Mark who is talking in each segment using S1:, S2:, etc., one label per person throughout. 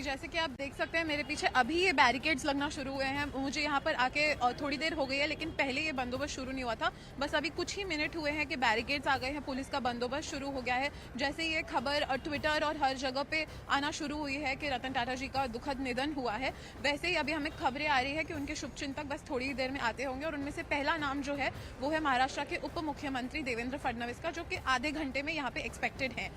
S1: जैसे कि आप देख सकते हैं मेरे पीछे अभी ये बैरिकेड्स लगना शुरू हुए हैं। मुझे यहाँ पर आके थोड़ी देर हो गई है, लेकिन पहले ये बंदोबस्त शुरू नहीं हुआ था। बस अभी कुछ ही मिनट हुए हैं कि बैरिकेड्स आ गए हैं, पुलिस का बंदोबस्त शुरू हो गया है। जैसे ये खबर ट्विटर और हर जगह पे आना शुरू हुई है कि रतन टाटा जी का दुखद निधन हुआ है, वैसे ही अभी हमें खबरें आ रही है कि उनके शुभचिंतक बस थोड़ी ही देर में आते होंगे। और उनमें से पहला नाम जो है वो है महाराष्ट्र के उप मुख्यमंत्री देवेंद्र फडणवीस का, जो कि आधे घंटे में यहाँ पे एक्सपेक्टेड है।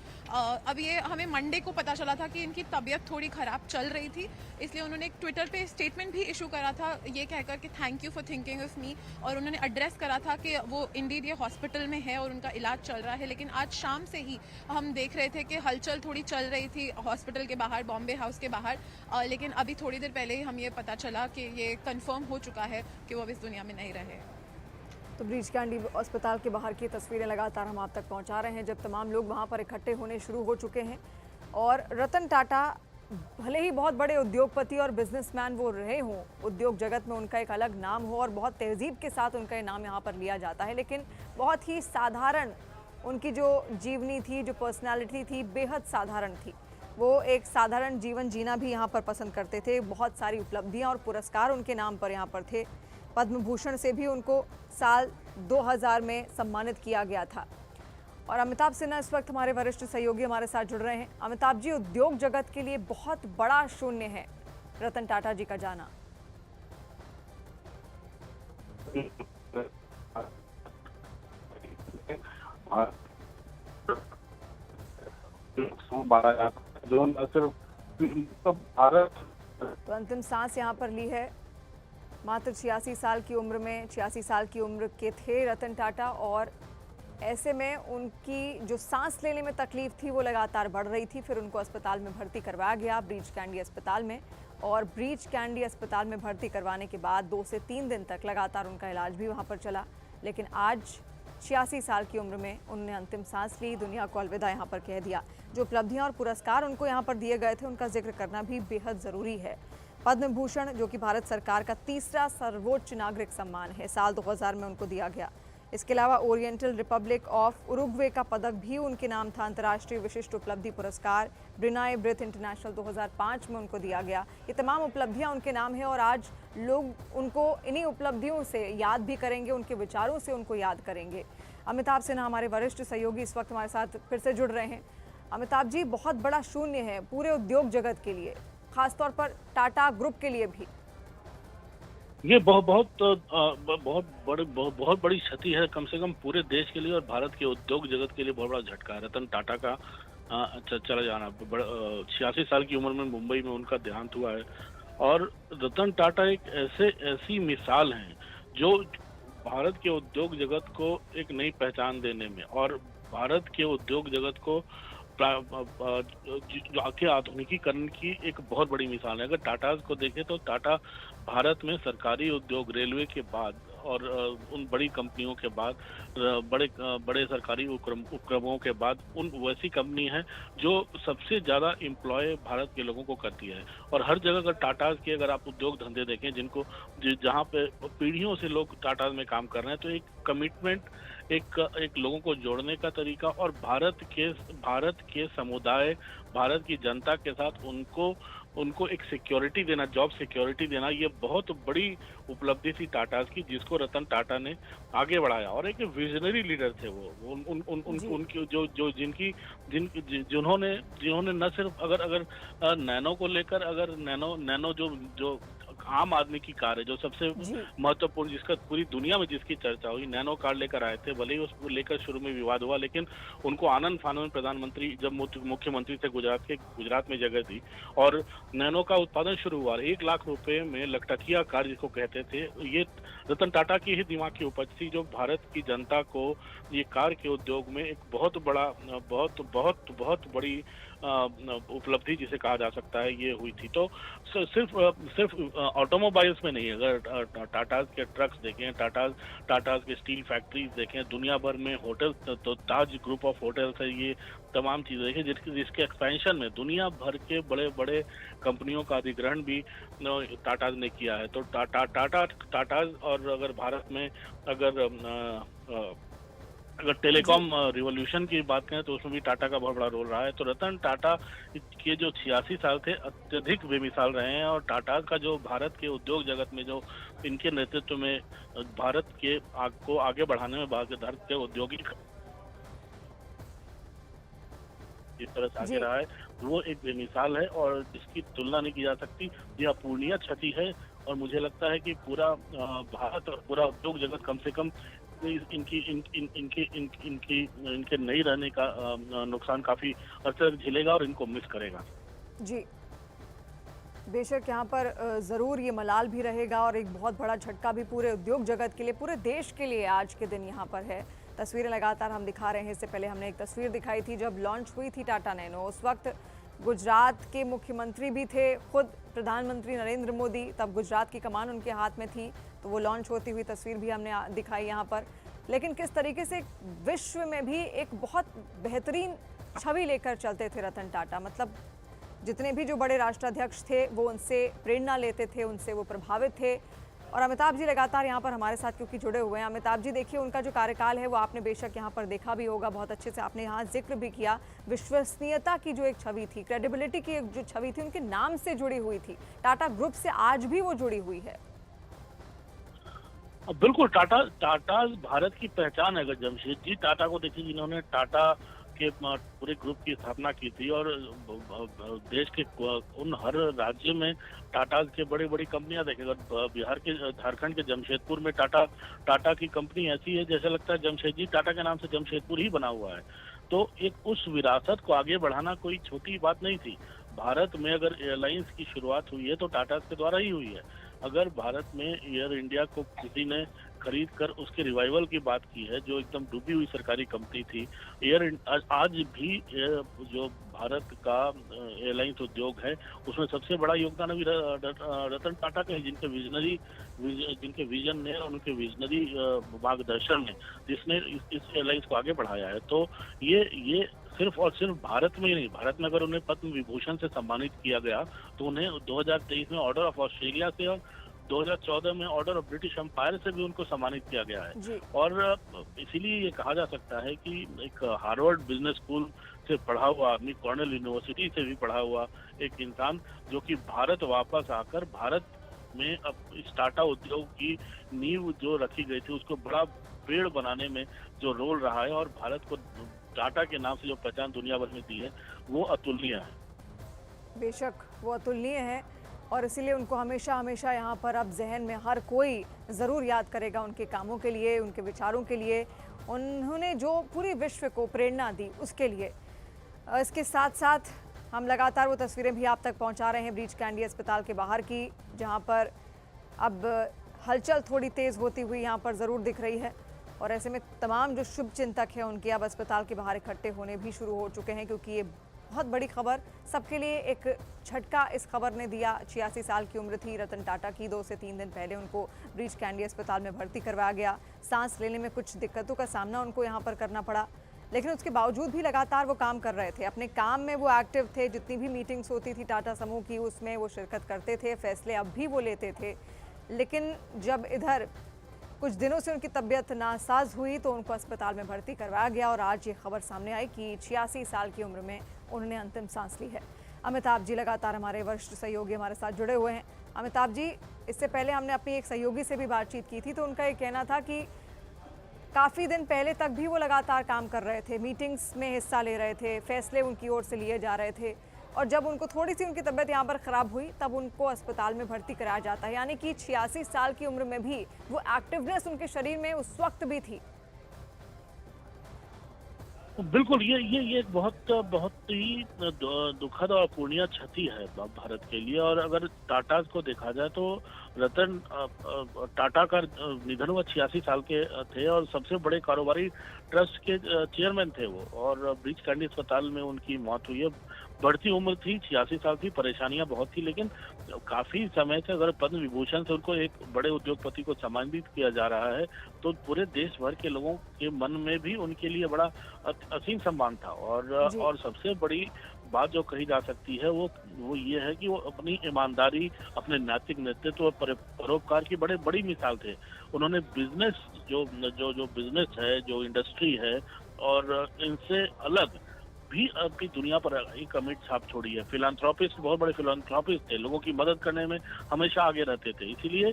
S1: अब ये हमें मंडे को पता चला था कि इनकी तबीयत थोड़ी ख़राब चल रही थी, इसलिए उन्होंने एक ट्विटर पे स्टेटमेंट भी इशू करा था ये कहकर कि thank you for thinking of me. और उन्होंने एड्रेस करा था कि वो इंडीड ये हॉस्पिटल में है और उनका इलाज चल रहा है। लेकिन आज शाम से ही हम देख रहे थे कि हलचल थोड़ी चल रही थी हॉस्पिटल के बाहर, बॉम्बे हाउस के बाहर। लेकिन अभी थोड़ी देर पहले ही हम ये पता चला कि ये कंफर्म हो चुका है कि वो अब इस दुनिया में नहीं रहे।
S2: तो ब्रीच कैंडी अस्पताल के बाहर की तस्वीरें लगातार हम आप तक पहुंचा रहे हैं, जब तमाम लोग वहां पर इकट्ठे होने शुरू हो चुके हैं। और रतन टाटा भले ही बहुत बड़े उद्योगपति और बिजनेसमैन वो रहे हों, उद्योग जगत में उनका एक अलग नाम हो और बहुत तहजीब के साथ उनका ये नाम यहाँ पर लिया जाता है, लेकिन बहुत ही साधारण उनकी जो जीवनी थी, जो पर्सनैलिटी थी, बेहद साधारण थी। वो एक साधारण जीवन जीना भी यहाँ पर पसंद करते थे। बहुत सारी उपलब्धियाँ और पुरस्कार उनके नाम पर यहाँ पर थे। पद्म भूषण से भी उनको साल 2000 में सम्मानित किया गया था। और अमिताभ सिन्हा इस वक्त हमारे वरिष्ठ सहयोगी हमारे साथ जुड़ रहे हैं। अमिताभ जी, उद्योग जगत के लिए बहुत बड़ा शून्य है रतन टाटा जी का जाना।
S3: जो न सिर्फ भारत
S2: तो अंतिम सांस यहाँ पर ली है। मात्र 86 साल की उम्र में, 86 साल की उम्र के थे रतन टाटा। और ऐसे में उनकी जो सांस लेने में तकलीफ थी वो लगातार बढ़ रही थी। फिर उनको अस्पताल में भर्ती करवाया गया, ब्रीच कैंडी अस्पताल में। और ब्रीच कैंडी अस्पताल में भर्ती करवाने के बाद 2 से 3 दिन तक लगातार उनका इलाज भी वहाँ पर चला। लेकिन आज 86 साल की उम्र में उन्होंने अंतिम सांस ली, दुनिया को अलविदा यहाँ पर कह दिया। जो उपलब्धियाँ और पुरस्कार उनको यहाँ पर दिए गए थे उनका जिक्र करना भी बेहद ज़रूरी है। पद्म भूषण, जो कि भारत सरकार का तीसरा सर्वोच्च नागरिक सम्मान है, साल 2000 में उनको दिया गया। इसके अलावा ओरिएंटल रिपब्लिक ऑफ उरुग्वे का पदक भी उनके नाम था। अंतर्राष्ट्रीय विशिष्ट उपलब्धि पुरस्कार ब्रुनाई ब्रिथ इंटरनेशनल 2005 में उनको दिया गया। ये तमाम उपलब्धियां उनके नाम है और आज लोग उनको इन्हीं उपलब्धियों से याद भी करेंगे, उनके विचारों से उनको याद करेंगे। अमिताभ सिन्हा हमारे वरिष्ठ सहयोगी इस वक्त हमारे साथ फिर से जुड़ रहे हैं। अमिताभ जी, बहुत बड़ा शून्य है पूरे उद्योग जगत के लिए, खासतौर पर टाटा ग्रुप के लिए भी।
S3: ये बहुत बड़ी क्षति है, कम से कम पूरे देश के लिए और भारत के उद्योग जगत के लिए बहुत बड़ा झटका है। रतन टाटा का चला जाना, 86 साल की उम्र में मुंबई में उनका देहांत हुआ है। और रतन टाटा एक ऐसी मिसाल हैं जो भारत के उद्योग जगत को एक नई पहचान देने में और भारत के उद्योग जगत को आके आधुनिकीकरण की एक बहुत बड़ी मिसाल है। अगर टाटा को देखें तो टाटा भारत में सरकारी उद्योग, रेलवे के बाद और उन बड़ी कंपनियों के बाद, बड़े सरकारी उपक्रमों के बाद उन वैसी कंपनी है जो सबसे ज्यादा एम्प्लॉय भारत के लोगों को करती है। और हर जगह अगर टाटा के अगर आप उद्योग धंधे देखें जहाँ पे पीढ़ियों से लोग टाटा में काम कर रहे हैं, तो एक कमिटमेंट, एक लोगों को जोड़ने का तरीका और भारत के समुदाय, भारत की जनता के साथ उनको एक सिक्योरिटी देना, जॉब सिक्योरिटी देना, ये बहुत बड़ी उपलब्धि थी टाटा की, जिसको रतन टाटा ने आगे बढ़ाया। और एक विजनरी लीडर थे वो, उनकी जिन्होंने न सिर्फ अगर नैनो को लेकर, अगर नैनो जो आम आदमी की कार है, जो सबसे महत्वपूर्ण, जिसका पूरी दुनिया में जिसकी चर्चा हुई, नैनो कार लेकर आए थे। भले ही उसको लेकर शुरू में विवाद हुआ, लेकिन उनको आनंद फानन में प्रधानमंत्री जब मुख्यमंत्री थे गुजरात में जगह दी और नैनो का उत्पादन शुरू हुआ। 1 लाख रुपए में लखटकिया कार जिसको कहते थे, ये रतन टाटा की ही दिमाग की उपज थी, जो भारत की जनता को ये कार के उद्योग में एक बहुत बड़ी उपलब्धि जिसे कहा जा सकता है, ये हुई थी। तो सिर्फ ऑटोमोबाइल्स में नहीं, अगर टाटा के ट्रक्स देखें, टाटा के स्टील फैक्ट्रीज देखें, दुनिया भर में होटल, तो ताज ग्रुप ऑफ होटल्स है, ये तमाम चीजें देखें जिसके एक्सपेंशन में दुनिया भर के बड़े कंपनियों का अधिग्रहण भी टाटा ने किया है। तो टाटा और अगर भारत में अगर अगर टेलीकॉम रिवॉल्यूशन की बात करें तो उसमें भी टाटा का बहुत बड़ा रोल रहा है। तो रतन टाटा के जो 86 साल थे अत्यधिक बेमिसाल रहे हैं, और टाटा का जो भारत के उद्योग जगत में जो इनके नेतृत्व में भारत के को आगे बढ़ाने में भारत के औद्योगिक जिस तरह से आगे
S2: जी।
S3: रहा है वो एक बेमिसाल है और जिसकी तुलना नहीं की जा सकती। यह अपूरणीय क्षति है और मुझे लगता है कि पूरा भारत और पूरा उद्योग जगत कम से कम इनकी इन, इन, इनकी इन, इनकी इनके नहीं रहने का नुकसान काफी अर्थ तक झेलेगा और इनको मिस करेगा।
S2: जी, बेशक यहाँ पर ज़रूर ये मलाल भी रहेगा और एक बहुत बड़ा झटका भी पूरे उद्योग जगत के लिए, पूरे देश के लिए आज के दिन यहाँ पर है। तस्वीरें लगातार हम दिखा रहे हैं। इससे पहले हमने एक तस्वीर दिखाई थी जब लॉन्च हुई थी टाटा नैनो। उस वक्त गुजरात के मुख्यमंत्री भी थे, खुद प्रधानमंत्री नरेंद्र मोदी, तब गुजरात की कमान उनके हाथ में थी, तो वो लॉन्च होती हुई तस्वीर भी हमने दिखाई यहाँ पर। लेकिन किस तरीके से विश्व में भी एक बहुत बेहतरीन छवि लेकर चलते थे रतन टाटा। मतलब जितने भी जो बड़े राष्ट्राध्यक्ष थे वो उनसे प्रेरणा लेते थे, उनसे वो प्रभावित थे। और अमिताभ जी लगातार यहाँ पर हमारे साथ क्योंकि जुड़े हुए हैं। अमिताभ जी देखिए, उनका जो कार्यकाल है वो आपने बेशक यहाँ पर देखा भी होगा, बहुत अच्छे से आपने यहाँ जिक्र भी किया। विश्वसनीयता की जो एक छवि थी, क्रेडिबिलिटी की एक जो छवि थी, उनके नाम से जुड़ी हुई थी, टाटा ग्रुप से आज भी वो जुड़ी हुई है।
S3: बिल्कुल, टाटा भारत की पहचान है। अगर जमशेदजी टाटा को देखिए जिन्होंने टाटा के पूरे ग्रुप की स्थापना की थी और देश के उन हर राज्य में टाटा के बड़ी बड़ी कंपनियां देखें। अगर बिहार के झारखंड के जमशेदपुर में टाटा की कंपनी ऐसी है जैसे लगता है जमशेदजी टाटा के नाम से जमशेदपुर ही बना हुआ है। तो एक उस विरासत को आगे बढ़ाना कोई छोटी बात नहीं थी। भारत में अगर एयरलाइंस की शुरुआत हुई है तो टाटा के द्वारा ही हुई है। अगर भारत में एयर इंडिया को किसी ने खरीद कर उसके रिवाइवल की बात की है, जो एकदम डूबी हुई सरकारी कंपनी थी, आज भी जो भारत का एयरलाइंस उद्योग है उसमें सबसे बड़ा योगदान अभी रतन टाटा का है, जिनके विजन ने और उनके विजनरी मार्गदर्शन ने जिसने इस एयरलाइंस को आगे बढ़ाया है। तो ये सिर्फ और सिर्फ भारत में ही नहीं, भारत में अगर उन्हें पद्म विभूषण से सम्मानित किया गया तो उन्हें 2023 में ऑर्डर ऑफ ऑस्ट्रेलिया से और 2014 में ऑर्डर ऑफ ब्रिटिश एम्पायर से भी उनको सम्मानित किया गया है। और इसीलिए ये कहा जा सकता है कि एक हार्वर्ड बिजनेस स्कूल से पढ़ा हुआ आदमी, कॉर्नेल यूनिवर्सिटी से भी पढ़ा हुआ एक इंसान जो कि भारत वापस आकर भारत में अब इस टाटा उद्योग की नींव जो रखी गई थी उसको बड़ा पेड़ बनाने में जो रोल रहा है और भारत को टाटा के नाम से जो पहचान दुनिया भर में दी है वो अतुलनीय है।
S2: बेशक वो अतुलनीय है और इसीलिए उनको हमेशा हमेशा यहाँ पर अब जहन में हर कोई ज़रूर याद करेगा उनके कामों के लिए, उनके विचारों के लिए, उन्होंने जो पूरी विश्व को प्रेरणा दी उसके लिए। इसके साथ साथ हम लगातार वो तस्वीरें भी आप तक पहुँचा रहे हैं ब्रीच कैंडी अस्पताल के बाहर की, जहाँ पर अब हलचल थोड़ी तेज़ होती हुई यहाँ पर ज़रूर दिख रही है। और ऐसे में तमाम जो शुभ चिंतक हैं उनके अब अस्पताल के बाहर इकट्ठे होने भी शुरू हो चुके हैं, क्योंकि ये बहुत बड़ी खबर सबके लिए एक झटका इस खबर ने दिया। 86 साल की उम्र थी रतन टाटा की। 2 से 3 दिन पहले उनको ब्रीच कैंडी अस्पताल में भर्ती करवाया गया। सांस लेने में कुछ दिक्कतों का सामना उनको यहाँ पर करना पड़ा, लेकिन उसके बावजूद भी लगातार वो काम कर रहे थे, अपने काम में वो एक्टिव थे। जितनी भी मीटिंग्स होती थी टाटा समूह की उसमें वो शिरकत करते थे, फैसले अब भी वो लेते थे। लेकिन जब इधर कुछ दिनों से उनकी तबीयत नासाज हुई तो उनको अस्पताल में भर्ती करवाया गया और आज ये खबर सामने आई कि 86 साल की उम्र में उन्होंने अंतिम सांस ली है। अमिताभ जी लगातार हमारे वरिष्ठ सहयोगी हमारे साथ जुड़े हुए हैं। अमिताभ जी, इससे पहले हमने अपनी एक सहयोगी से भी बातचीत की थी तो उनका ये कहना था कि काफ़ी दिन पहले तक भी वो लगातार काम कर रहे थे, मीटिंग्स में हिस्सा ले रहे थे, फैसले उनकी ओर से लिए जा रहे थे और जब उनको थोड़ी सी उनकी तबीयत यहाँ पर ख़राब हुई तब उनको अस्पताल में भर्ती कराया जाता है। यानी कि 86 साल की उम्र में भी वो एक्टिवनेस उनके शरीर में उस वक्त भी थी।
S3: बिल्कुल, ये एक बहुत ही दुखद और अपूरणीय क्षति है भारत के लिए। और अगर टाटा को देखा जाए तो रतन टाटा का निधन हुआ 86 साल के थे और सबसे बड़े कारोबारी ट्रस्ट के चेयरमैन थे वो, और ब्रीच कैंडी अस्पताल में उनकी मौत हुई है। बढ़ती उम्र थी, 86 साल थी, परेशानियां बहुत थी, लेकिन काफी समय से अगर पद्म विभूषण से उनको एक बड़े उद्योगपति को सम्मानित किया जा रहा है तो पूरे देश भर के लोगों के मन में भी उनके लिए बड़ा असीम सम्मान था। और सबसे बड़ी बात जो कही जा सकती है वो ये है कि वो अपनी ईमानदारी, अपने नैतिक नेतृत्व और परोपकार की बड़ी मिसाल थे। उन्होंने बिजनेस जो जो जो बिजनेस है, जो इंडस्ट्री है और इनसे अलग भी अपनी दुनिया पर एक अमिट छाप छोड़ी है। फिलांथ्रोपिस्ट, बहुत बड़े फिलांथ्रोपिस्ट थे, लोगों की मदद करने में हमेशा आगे रहते थे। इसीलिए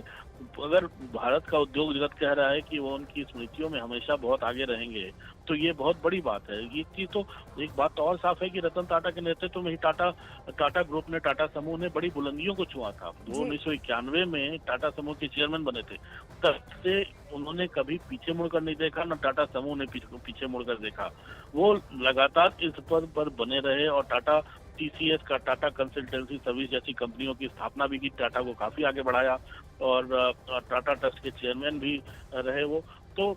S3: अगर भारत का उद्योग जगत कह रहा है कि वो उनकी स्मृतियों में हमेशा बहुत आगे रहेंगे, तो ये बहुत बड़ी बात है। ये चीज तो एक बात तो और साफ है कि रतन टाटा के नेतृत्व में ही टाटा ग्रुप ने, टाटा समूह ने बड़ी बुलंदियों को छुआ था। वो 1991 में टाटा समूह के चेयरमैन बने थे। तब से उन्होंने कभी पीछे मुड़कर नहीं देखा, न टाटा समूह ने पीछे मुड़कर देखा। वो लगातार इस पद पर बने रहे और टाटा टीसीएस का, टाटा कंसल्टेंसी सर्विस जैसी कंपनियों की स्थापना भी की, टाटा को काफी आगे बढ़ाया और टाटा ट्रस्ट के चेयरमैन भी रहे वो। तो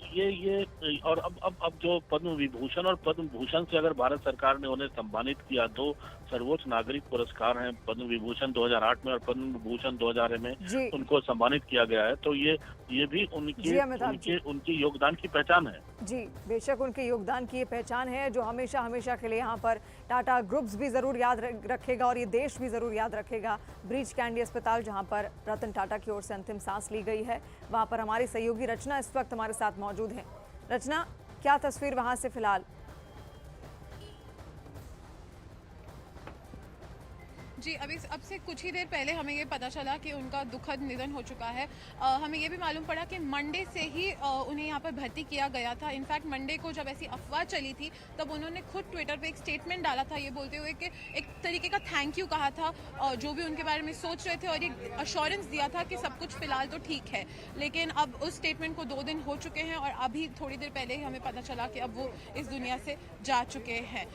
S3: ये और अब जो पद्म विभूषण और पद्म भूषण से अगर भारत सरकार ने उन्हें सम्मानित किया, 2 सर्वोच्च नागरिक पुरस्कार हैं, पद्म विभूषण 2008 में और पद्म विभूषण 2000 में उनको सम्मानित किया गया है। तो ये भी उनके योगदान की पहचान है।
S2: जी, बेशक उनके योगदान की ये पहचान है जो हमेशा हमेशा के लिए यहाँ पर टाटा ग्रुप्स भी ज़रूर याद रखेगा और ये देश भी ज़रूर याद रखेगा। ब्रीच कैंडी अस्पताल जहाँ पर रतन टाटा की ओर से अंतिम सांस ली गई है, वहाँ पर हमारी सहयोगी रचना इस वक्त हमारे साथ मौजूद है। रचना, क्या तस्वीर वहाँ से फिलहाल?
S1: जी, अभी अब से कुछ ही देर पहले हमें ये पता चला कि उनका दुखद निधन हो चुका है। हमें ये भी मालूम पड़ा कि मंडे से ही उन्हें यहाँ पर भर्ती किया गया था। इनफैक्ट मंडे को जब ऐसी अफवाह चली थी तब उन्होंने खुद ट्विटर पे एक स्टेटमेंट डाला था, ये बोलते हुए कि एक तरीके का थैंक यू कहा था जो भी उनके बारे में सोच रहे थे और एक अश्योरेंस दिया था कि सब कुछ फिलहाल तो ठीक है। लेकिन अब उस स्टेटमेंट को 2 दिन हो चुके हैं और अभी थोड़ी देर पहले ही हमें पता चला कि अब वो इस दुनिया से जा चुके हैं।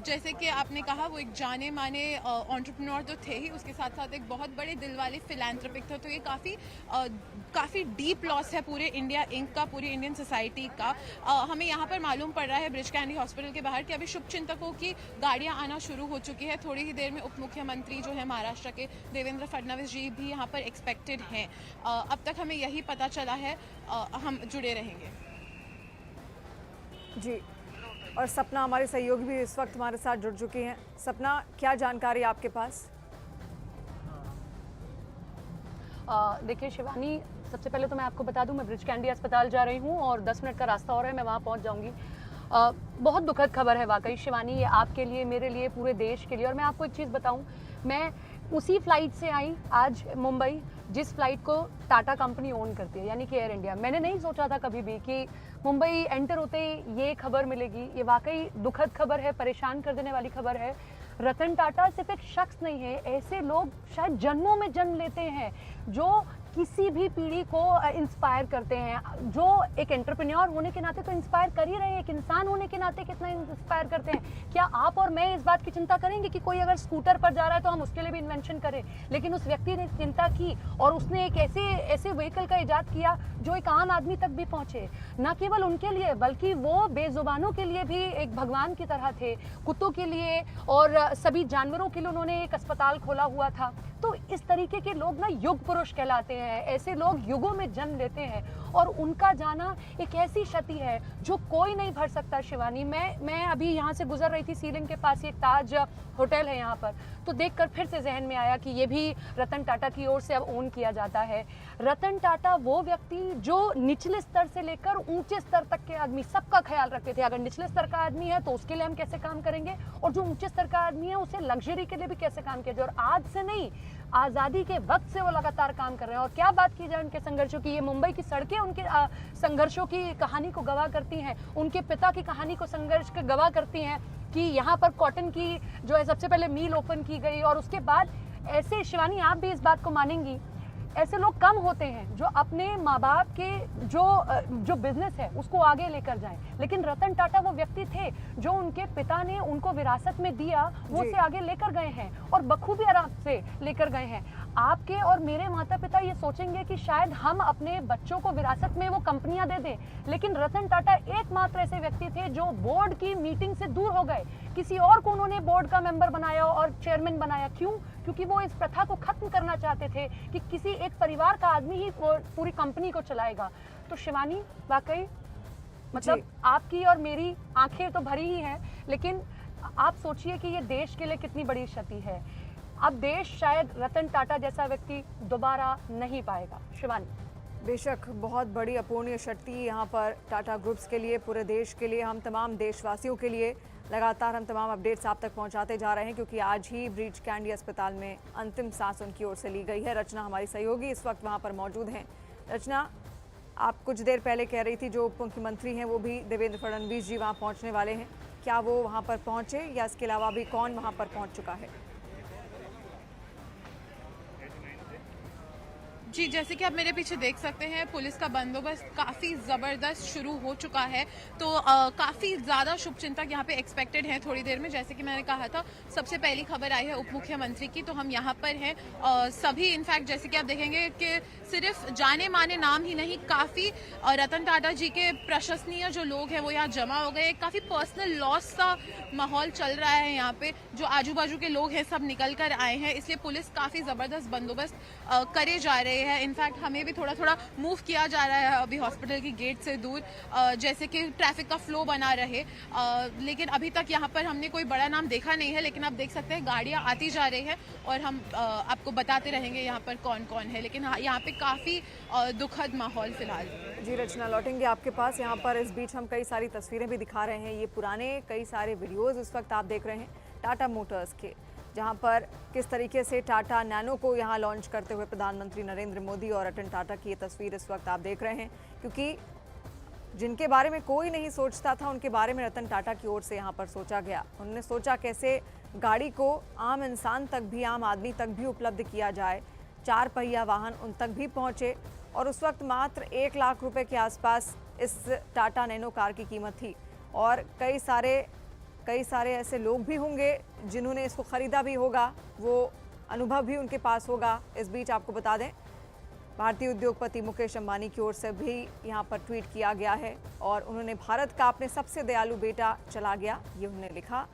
S1: जैसे कि आपने कहा, वो एक जाने माने एंटरप्रेन्योर तो थे ही, उसके साथ साथ एक बहुत बड़े दिल वाले फिलैंथ्रोपिक थे। तो ये काफ़ी डीप लॉस है पूरे इंडिया इंक का, पूरी इंडियन सोसाइटी का। हमें यहाँ पर मालूम पड़ रहा है ब्रिज कैंडी हॉस्पिटल के बाहर कि अभी शुभचिंतकों की गाड़ियाँ आना शुरू हो चुकी है। थोड़ी ही देर में उप मुख्यमंत्री जो है महाराष्ट्र के देवेंद्र फडणवीस जी भी यहाँ पर एक्सपेक्टेड हैं। अब तक हमें यही पता चला है, हम जुड़े रहेंगे।
S2: जी, और सपना हमारे सहयोगी भी इस वक्त हमारे साथ जुड़ चुकी हैं। सपना, क्या जानकारी आपके पास?
S4: देखिए शिवानी, सबसे पहले तो मैं आपको बता दूं, मैं ब्रिज कैंडी अस्पताल जा रही हूं और 10 मिनट का रास्ता हो रहा है, मैं वहां पहुंच जाऊंगी। बहुत दुखद खबर है वाकई शिवानी, ये आपके लिए, मेरे लिए, पूरे देश के लिए। और मैं आपको एक चीज़ बताऊं, मैं उसी फ्लाइट से आई आज मुंबई जिस फ्लाइट को टाटा कंपनी ओन करती है, यानी कि एयर इंडिया। मैंने नहीं सोचा था कभी भी कि मुंबई एंटर होते ही ये खबर मिलेगी। ये वाकई दुखद खबर है, परेशान कर देने वाली खबर है। रतन टाटा सिर्फ एक शख्स नहीं है, ऐसे लोग शायद जन्मों में जन्म लेते हैं जो किसी भी पीढ़ी को इंस्पायर करते हैं, जो एक एंटरप्रेन्योर होने के नाते तो इंस्पायर कर ही रहे हैं, एक इंसान होने के नाते कितना इंस्पायर करते हैं। क्या आप और मैं इस बात की चिंता करेंगे कि कोई अगर स्कूटर पर जा रहा है तो हम उसके लिए भी इन्वेंशन करें? लेकिन उस व्यक्ति ने चिंता की और उसने एक ऐसे व्हीकल का इजाद किया जो एक आम आदमी तक भी पहुंचे। न केवल उनके लिए बल्कि वो बेजुबानों के लिए भी एक भगवान की तरह थे, कुत्तों के लिए और सभी जानवरों के लिए उन्होंने एक अस्पताल खोला हुआ था। तो इस तरीके के लोग ना युग पुरुष कहलाते हैं, ऐसे लोग युगों में जन्म लेते हैं और उनका जाना एक ऐसी क्षति है जो कोई नहीं भर सकता। शिवानी, मैं अभी यहाँ से गुजर रही थी, सीलिंग के पास एक ताज होटल है यहाँ पर, तो देखकर फिर से जहन में आया कि ये भी रतन टाटा की ओर से अब ओन किया जाता है। रतन टाटा वो व्यक्ति जो निचले स्तर से लेकर ऊंचे स्तर तक के आदमी सबका ख्याल रखते थे। अगर निचले स्तर का आदमी है तो उसके लिए हम कैसे काम करेंगे, और जो ऊंचे स्तर का आदमी है उसे लग्जरी के लिए भी कैसे काम किया जाए। और आज से नहीं, आज़ादी के वक्त से वो लगातार काम कर रहे हैं। और क्या बात की जाए उनके संघर्षों की, ये मुंबई की सड़कें उनके संघर्षों की कहानी को गवाह करती हैं, उनके पिता की कहानी को संघर्ष के गवाह करती हैं कि यहाँ पर कॉटन की जो है सबसे पहले मिल ओपन की गई और उसके बाद ऐसे, शिवानी आप भी इस बात को मानेंगी, ऐसे लोग कम होते हैं जो अपने माँ बाप के जो बिजनेस है उसको आगे लेकर जाएं। लेकिन रतन टाटा वो व्यक्ति थे जो उनके पिता ने उनको विरासत में दिया, वो उसे आगे लेकर गए हैं और बखूबी आराम से लेकर गए हैं। आपके और मेरे माता पिता ये सोचेंगे कि शायद हम अपने बच्चों को विरासत में वो कंपनियां दे दें, लेकिन रतन टाटा एकमात्र ऐसे व्यक्ति थे जो बोर्ड की मीटिंग से दूर हो गए, किसी और को उन्होंने बोर्ड का मेंबर बनाया और चेयरमैन बनाया। क्यों? क्योंकि वो इस प्रथा को खत्म करना चाहते थे कि किसी एक परिवार का आदमी ही पूरी कंपनी को चलाएगा। तो शिवानी, वाकई मतलब आपकी और मेरी आंखें तो भरी ही हैं, लेकिन आप सोचिए कि ये देश के लिए कितनी बड़ी क्षति है। अब देश शायद रतन टाटा जैसा व्यक्ति दोबारा नहीं पाएगा। शिवानी।
S2: बेशक बहुत बड़ी अपूर्णीय क्षति यहाँ पर टाटा ग्रुप्स के लिए, पूरे देश के लिए, हम तमाम देशवासियों के लिए। लगातार हम तमाम अपडेट्स आप तक पहुँचाते जा रहे हैं क्योंकि आज ही ब्रीच कैंडी अस्पताल में अंतिम सांस उनकी ओर से ली गई है। रचना हमारी सहयोगी इस वक्त वहाँ पर मौजूद हैं। रचना, आप कुछ देर पहले कह रही थी जो उप मुख्यमंत्री हैं वो भी देवेंद्र फडणवीस जी वहाँ पहुँचने वाले हैं, क्या वो वहाँ पर पहुँचे या इसके अलावा भी कौन वहाँ पर पहुँच चुका है?
S1: जी, जैसे कि आप मेरे पीछे देख सकते हैं, पुलिस का बंदोबस्त काफ़ी ज़बरदस्त शुरू हो चुका है। तो काफ़ी ज़्यादा शुभचिंतक यहाँ पे एक्सपेक्टेड हैं थोड़ी देर में। जैसे कि मैंने कहा था, सबसे पहली खबर आई है उप मुख्यमंत्री की, तो हम यहाँ पर हैं। सभी इनफैक्ट जैसे कि आप देखेंगे कि सिर्फ जाने माने नाम ही नहीं, काफ़ी रतन टाटा जी के प्रशंसनीय जो लोग हैं वो यहाँ जमा हो गए। काफ़ी पर्सनल लॉस सा माहौल चल रहा है यहाँ पे। जो आजू बाजू के लोग हैं सब निकल कर आए हैं, इसलिए पुलिस काफ़ी ज़बरदस्त बंदोबस्त करे जा रहे हैं। इनफैक्ट हमें भी थोड़ा थोड़ा मूव किया जा रहा है अभी हॉस्पिटल की गेट से दूर, जैसे कि ट्रैफिक का फ्लो बना रहे। लेकिन अभी तक यहाँ पर हमने कोई बड़ा नाम देखा नहीं है, लेकिन आप देख सकते हैं गाड़ियाँ आती जा रही हैं और हम आपको बताते रहेंगे यहाँ पर कौन कौन है। लेकिन यहाँ पे काफ़ी दुखद माहौल फिलहाल।
S2: जी रचना, लौटेंगे आपके पास। यहाँ पर इस बीच हम कई सारी तस्वीरें भी दिखा रहे हैं, ये पुराने कई सारे वीडियोज़ इस वक्त आप देख रहे हैं टाटा मोटर्स के, जहां पर किस तरीके से टाटा नैनो को यहां लॉन्च करते हुए प्रधानमंत्री नरेंद्र मोदी और रतन टाटा की ये तस्वीर इस वक्त आप देख रहे हैं। क्योंकि जिनके बारे में कोई नहीं सोचता था उनके बारे में रतन टाटा की ओर से यहां पर सोचा गया। उन्होंने सोचा कैसे गाड़ी को आम इंसान तक भी, आम आदमी तक भी उपलब्ध किया जाए। 4 पहिया वाहन उन तक भी पहुंचे और उस वक्त मात्र 1 लाख रुपए के आसपास इस टाटा नैनो कार की कीमत थी। और कई सारे ऐसे लोग भी होंगे जिन्होंने इसको ख़रीदा भी होगा, वो अनुभव भी उनके पास होगा। इस बीच आपको बता दें, भारतीय उद्योगपति मुकेश अंबानी की ओर से भी यहाँ पर ट्वीट किया गया है और उन्होंने भारत का अपने सबसे दयालु बेटा चला गया, ये उन्होंने लिखा।